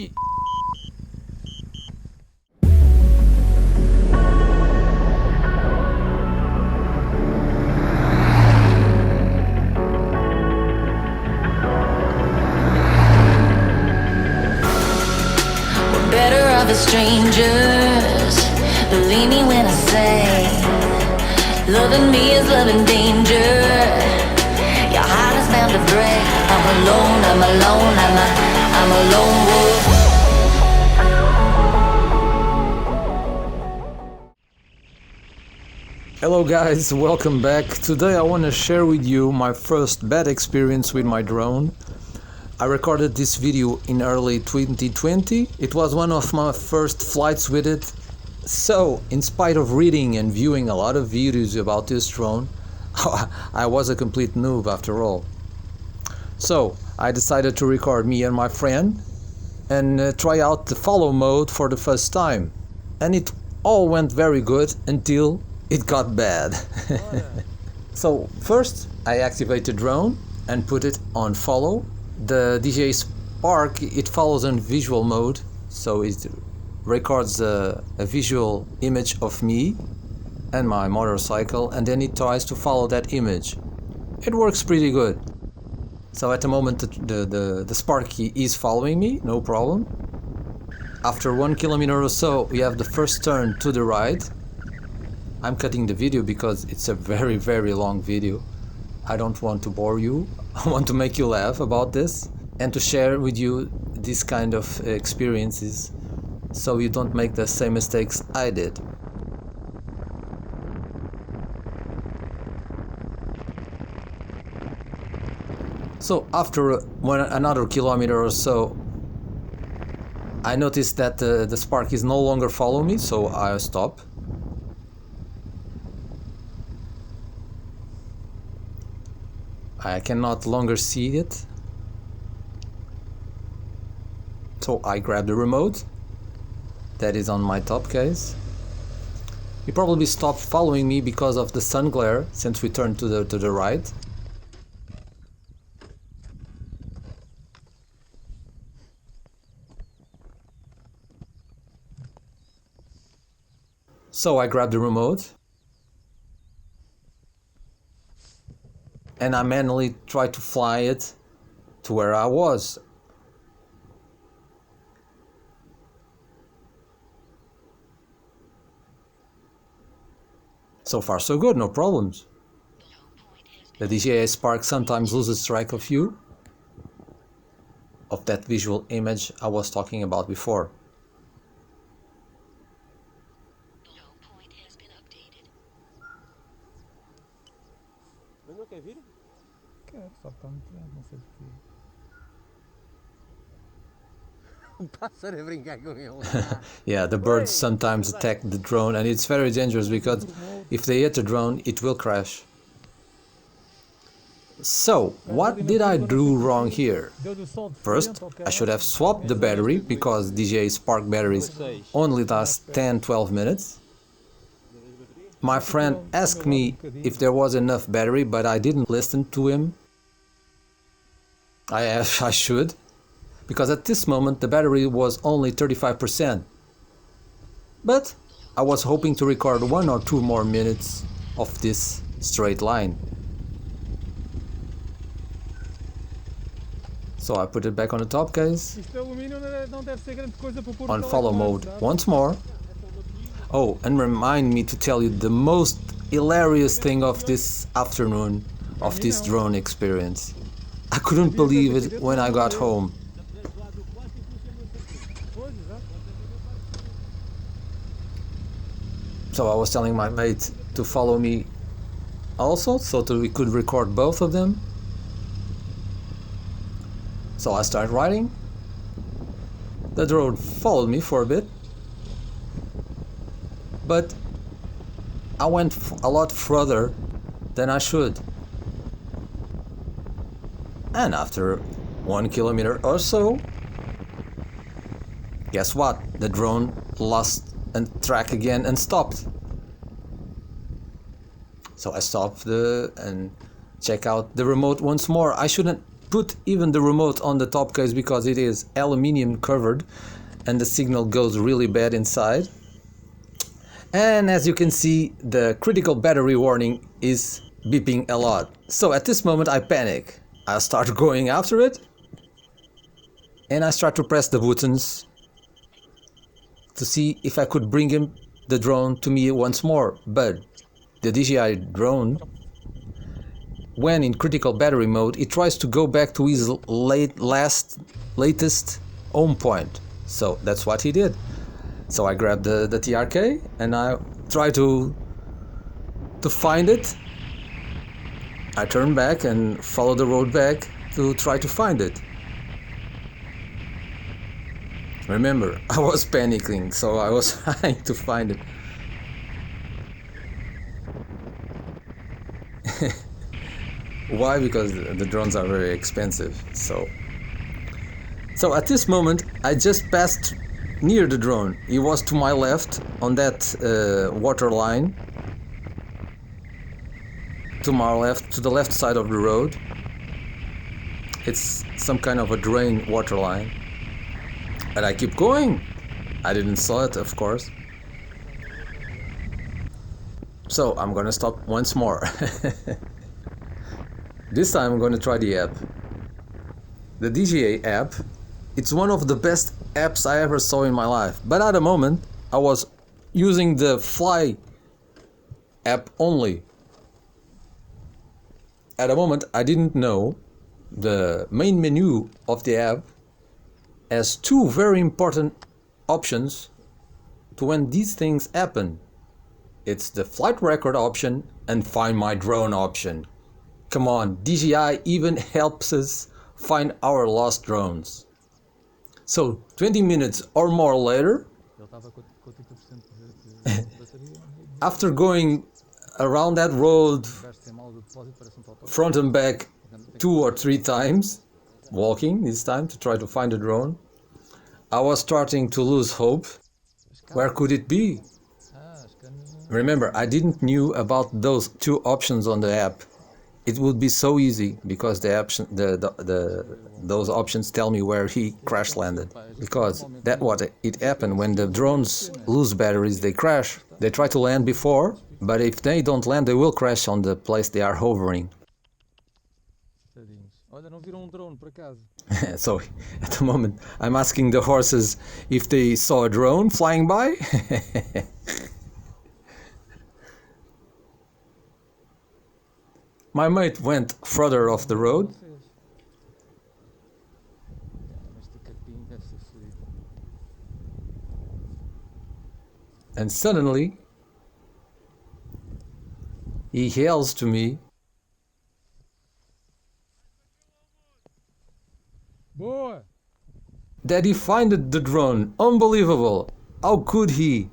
shit. Better off as strangers. Believe me when I say, loving me is loving danger. Your heart is bound to break. I'm alone, I'm alone, I'm a lone wolf. Hello guys, welcome back. Today I want to share with you my first bad experience with my drone. I recorded this video in early 2020. It was one of my first flights with it. So, in spite of reading and viewing a lot of videos about this drone, I was a complete noob after all. So, I decided to record me and my friend and try out the follow mode for the first time. And it all went very good until it got bad. So, first I activate the drone and put it on follow. The DJI Spark, it follows in visual mode, so it records a visual image of me and my motorcycle, and then it tries to follow that image. It works pretty good. So at the moment the Sparky is following me, no problem. After 1 kilometer or so, we have the first turn to the right. I'm cutting the video because it's a very long video. I don't want to bore you. I want to make you laugh about this and to share with you this kind of experiences so you don't make the same mistakes I did. So after another kilometer or so, I noticed that the Spark is no longer following me, so I stop. I cannot longer see it, so I grab the remote that is on my top case. He probably stopped following me because of the sun glare since we turned to the right. So I grab the remote and I manually try to fly it to where I was. So far so good, no problems. The DJI Spark sometimes loses track of you, of that visual image I was talking about before. Quero, só para me tirar, não sei porquê. Pássaro a brincar com ele. Yeah, the birds sometimes attack the drone and it's very dangerous because if they hit the drone, it will crash. So, what did I do wrong here? First, I should have swapped the battery because DJI Spark batteries only last 10-12 minutes. My friend asked me if there was enough battery, but I didn't listen to him. I should, because at this moment the battery was only 35%. But I was hoping to record 1 or 2 more minutes of this straight line. So I put it back on the top case, on follow mode once more. Oh, and remind me to tell you the most hilarious thing of this afternoon, of this drone experience. I couldn't believe it when I got home. So I was telling my mate to follow me also, so that we could record both of them. So I started riding. The drone followed me for a bit. But I went a lot further than I should. And after 1 kilometer or so, guess what? The drone lost track again and stopped. So I stopped and check out the remote once more. I shouldn't put even the remote on the top case because it is aluminium covered and the signal goes really bad inside. And as you can see, the critical battery warning is beeping a lot. So at this moment I panic. I start going after it and I start to press the buttons to see if I could bring the drone to me once more. But the DJI drone, when in critical battery mode, it tries to go back to his latest home point. So that's what he did. So I grabbed the TRK and I try to find it. I turn back and follow the road back to try to find it. Remember, I was panicking, so I was trying to find it. Why? Because the drones are very expensive. So at this moment, I just passed near the drone. He was to my left on that water line. To my left, to the left side of the road. It's some kind of a drain water line. And I keep going. I didn't saw it, of course. So I'm gonna stop once more. This time I'm gonna try the app. The DJI app. It's one of the best apps I ever saw in my life. But at the moment, I was using the Fly app only. At the moment, I didn't know the main menu of the app has two very important options to when these things happen. It's the flight record option and find my drone option. Come on, DJI even helps us find our lost drones. So 20 minutes or more later, after going around that road front and back 2 or 3 times, walking this time to try to find a drone, I was starting to lose hope. Where could it be? Remember, I didn't knew about those 2 options on the app. It would be so easy because those options tell me where he crash landed. Because that's what it happened when the drones lose batteries, they crash. They try to land before, but if they don't land, they will crash on the place they are hovering. So at the moment I'm asking the horses if they saw a drone flying by. My mate went further off the road. And suddenly he yells to me, Boa! that he found the drone. Unbelievable! How could he?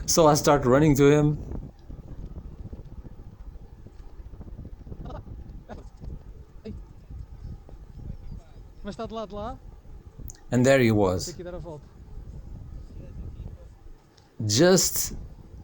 So I start running to him. Mas está de lá? And there he was, Tem que dar a volta. just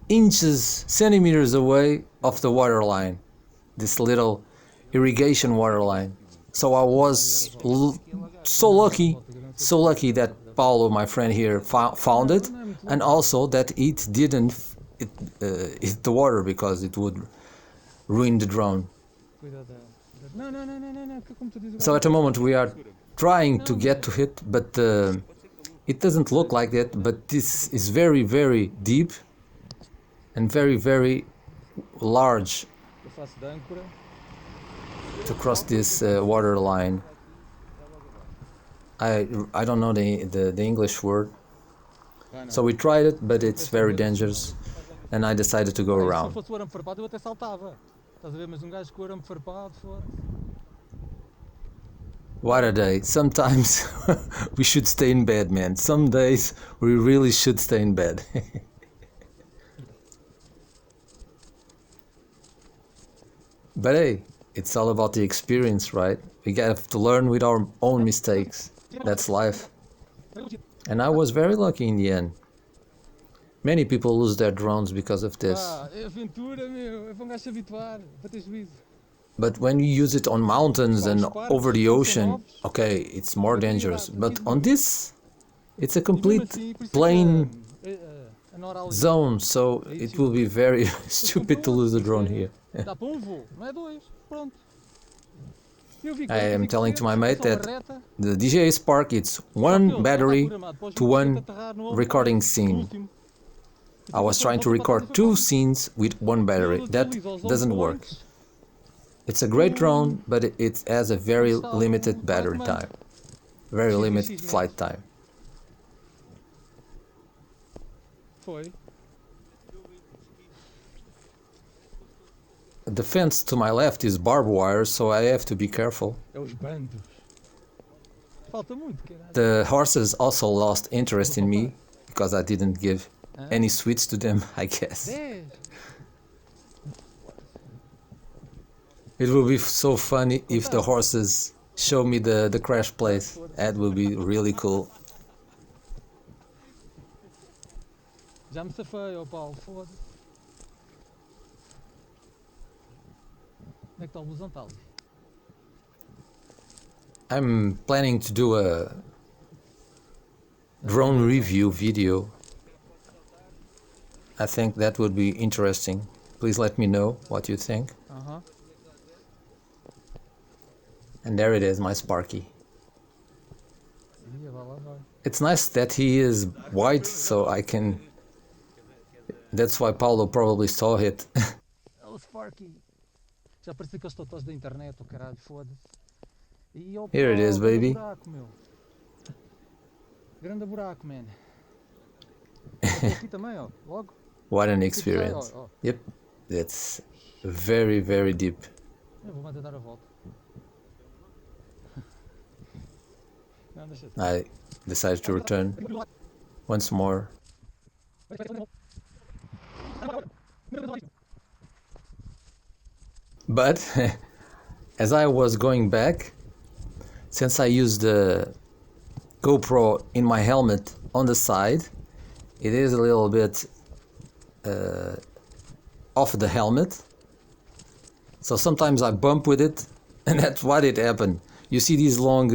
inches, centimeters away of the water line, this little irrigation water line. So I was so lucky that Paulo, my friend here, found it, and also that it didn't hit the water because it would ruin the drone. So at the moment we are trying to get to it, but it doesn't look like that. But this is very, very deep and very, very large to cross this water line. I don't know the English word, so we tried it, but it's very dangerous, and I decided to go around. Se fosse o arame farpado eu até saltava. Estás a ver, mas gajo com o arame farpado fora. What a day. Sometimes we should stay in bed, man. Some days we really should stay in bed. But hey, it's all about the experience, right? We have to learn with our own mistakes. That's life. And I was very lucky in the end. Many people lose their drones because of this. É aventura, meu. É para um gajo se habituar, para ter juízo. But when you use it on mountains and over the ocean, okay, it's more dangerous. But on this, it's a complete plain zone, so it will be very stupid to lose the drone here. I am telling to my mate that the DJI Spark, it's one battery to one recording scene. I was trying to record 2 scenes with 1 battery. That doesn't work. It's a great drone, but it has a very limited battery time. Very limited flight time. The fence to my left is barbed wire, so I have to be careful. The horses also lost interest in me, because I didn't give any sweets to them, I guess. It will be so funny if the horses show me the crash place. That will be really cool. Já me safei, ó Paulo, foda-se. Onde é que está o busão? Está ali. I'm planning to do a drone review video. I think that would be interesting. Please let me know what you think. And there it is, my Sparky. It's nice that he is white, so I can... That's why Paulo probably saw it. É o Sparky. Já parece aqueles totós da internet, o caralho, foda-se. Here it is, baby. Grande buraco, man. Aqui também, ó, logo. What an experience. Yep, that's very, very deep. Eu vou mandar dar a volta. I decided to return once more. But as I was going back, since I used the GoPro in my helmet on the side, it is a little bit off the helmet. So sometimes I bump with it, and that's what it happened. You see these long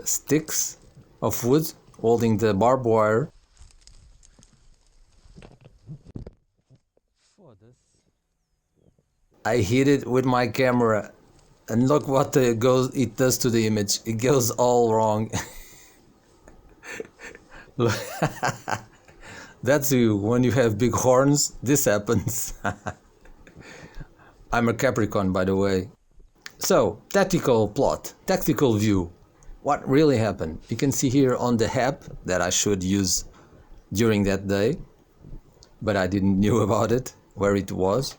sticks of wood holding the barbed wire. I hit it with my camera, and look what it does to the image. It goes all wrong. That's you. When you have big horns, this happens. I'm a Capricorn, by the way. So, tactical plot, tactical view. What really happened? You can see here on the app that I should use during that day, but I didn't know about it, where it was.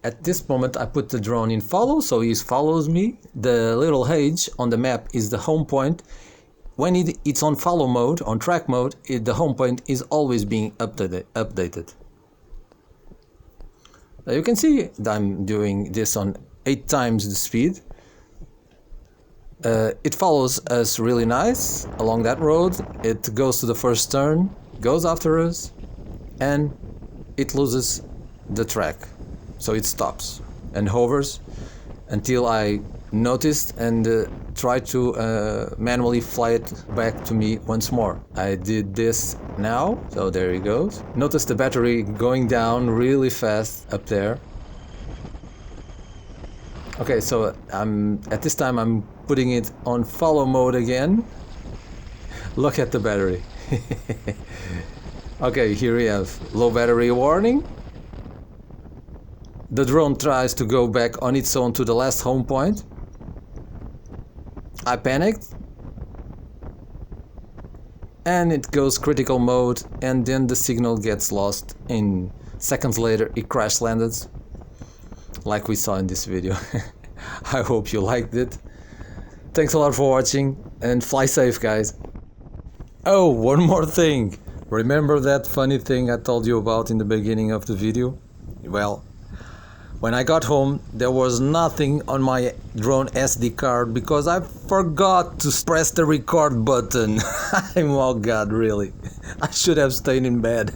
At this moment I put the drone in follow, so he follows me. The little H on the map is the home point. When it's on follow mode, on track mode, the home point is always being updated. You can see I'm doing this on 8 times the speed. It follows us really nice along that road. It goes to the first turn, goes after us, and it loses the track. So it stops and hovers until I noticed and tried to manually fly it back to me once more. I did this now, so there he goes. Notice the battery going down really fast up there. Okay, so at this time I'm putting it on follow mode again. Look at the battery. Okay, here we have low battery warning. The drone tries to go back on its own to the last home point. I panicked. And it goes critical mode, and then the signal gets lost. In seconds later it crash landed, like we saw in this video. I hope you liked it. Thanks a lot for watching, and fly safe, guys. Oh, one more thing. Remember that funny thing I told you about in the beginning of the video? Well, when I got home, there was nothing on my drone SD card because I forgot to press the record button. Oh God, really? I should have stayed in bed.